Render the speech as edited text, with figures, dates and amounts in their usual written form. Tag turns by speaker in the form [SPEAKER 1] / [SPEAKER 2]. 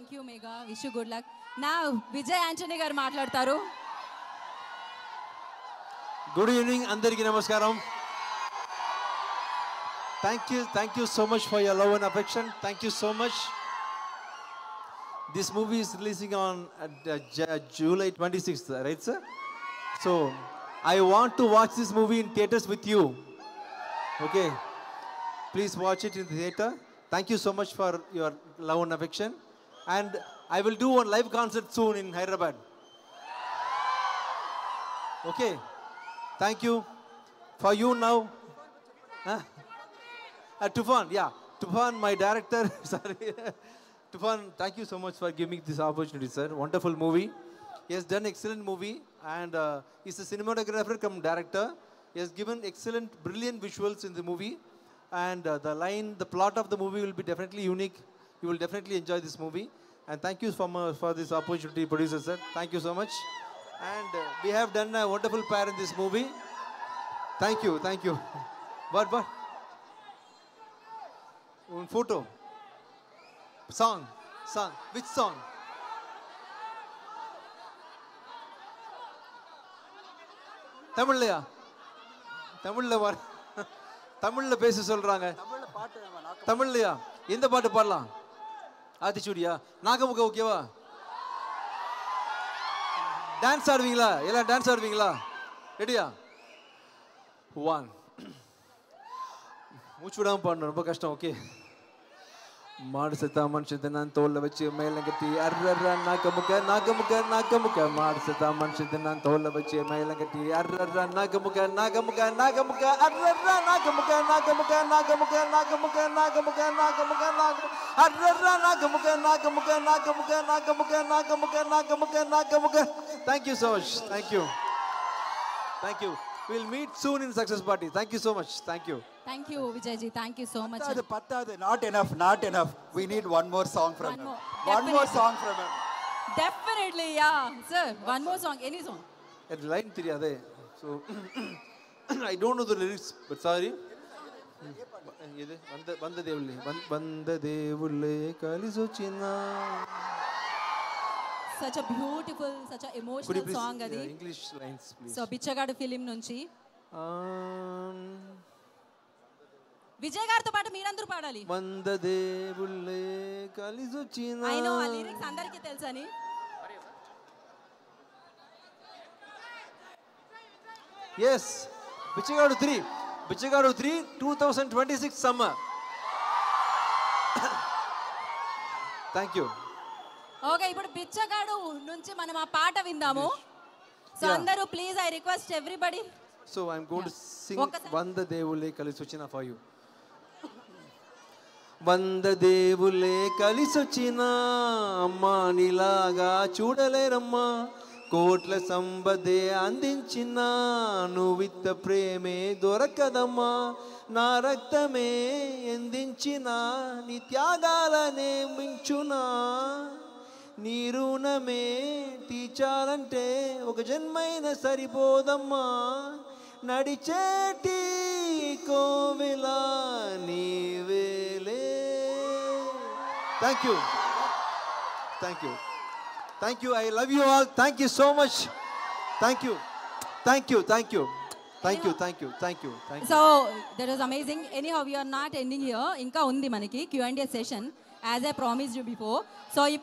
[SPEAKER 1] Thank you, Mega. Wish you good luck. Now, Vijay Antony garu maatladtaru.
[SPEAKER 2] Good evening, andariki namaskaram. Thank you so much for your love and affection. Thank you so much. This movie is releasing on July 26th, right, sir? So, I want to watch this movie in theaters with you. Okay, please watch it in the theater. Thank you so much for your love and affection. And I will do one live concert soon in Hyderabad. Okay, thank you. For you now. Huh? Tufan, yeah. Tufan, my director. Sorry. Tufan, thank you so much for giving me this opportunity, sir. Wonderful movie. He has done excellent movie and he's a cinematographer come director. He has given excellent, brilliant visuals in the movie. And the plot of the movie will be definitely unique. You will definitely enjoy this movie. And thank you for this opportunity, producer, sir. Thank you so much. And we have done a wonderful pair in this movie. Thank you, thank you. What? Photo. Song. Which song? தமிழ்லையா தமிழ்ல பேச சொல்றாங்க தமிழ்லையா எந்த பாட்டு பாடலாம் ஆத்திச்சூடியா நாகமுக ஓகேவா dance ஆடுவீங்களா எல்லாம் dance ஆடுவீங்களா ரெடியா 1 மூச்சு விடாம பாடணும் ரொம்ப கஷ்டம் ஓகே மாடு செத்தா மனுஷன் தின்னான் தோல்ல வச்சு மேலங்கட்டி அர்ரர்ரா நாகமுக மாடு செத்தா மனுஷன் தின்னான் தோல்ல வச்சு மேலங்கட்டி அர்ரர்ரா நாகமுக அர்ரர்ரா நாகமுக அர்ரர்ரா நாகமுக Thank you so much. Thank you. We'll meet soon in Success Party. Thank you so much. Thank you.
[SPEAKER 1] Thank you, Vijay ji. Thank you so much.
[SPEAKER 3] Not enough. We need one more song from him. One more song from him.
[SPEAKER 1] Definitely, yeah. Sir, one more song. Any song.
[SPEAKER 2] That line theriyade. So, I don't know the lyrics, but sorry. Vanda devulle kalisochina.
[SPEAKER 1] Such a beautiful, such a emotional song adi.
[SPEAKER 2] English lines, please.
[SPEAKER 1] So, Bichagadu film nunchi. Vijay gartho paata meerandaru paadali.
[SPEAKER 2] Vanda devulle kalisochina.
[SPEAKER 1] I know, ఆ lyrics andariki telusani.
[SPEAKER 2] Yes, Bichagadu 3, 2026 summer. Thank you.
[SPEAKER 1] Okay, ఇప్పుడు బిచ్చగాడు నుంచి మనం ఆ పాట విందాము. So అందరూ please I request everybody.
[SPEAKER 2] So I'm going to sing Vanda Devulle Kalisochina for you. Vanda Devulle Kalisochina amma nilaga chudaleramma కోట్ల సంపదే అందించినా నువ్విత్త ప్రేమే దొరకదమ్మా నా రక్తమే ఎందించినా నీ త్యాగాలనే మించునా నీ రుణమే తీర్చాలంటే ఒక జన్మైన సరిపోదమ్మా నడిచేటి కోవెల నీవేలే Thank you. I love you all. Thank you so much. Thank you.
[SPEAKER 1] So that was amazing. Anyhow, we are not ending here. Inka undi manaki Q&A session as I promised you before. So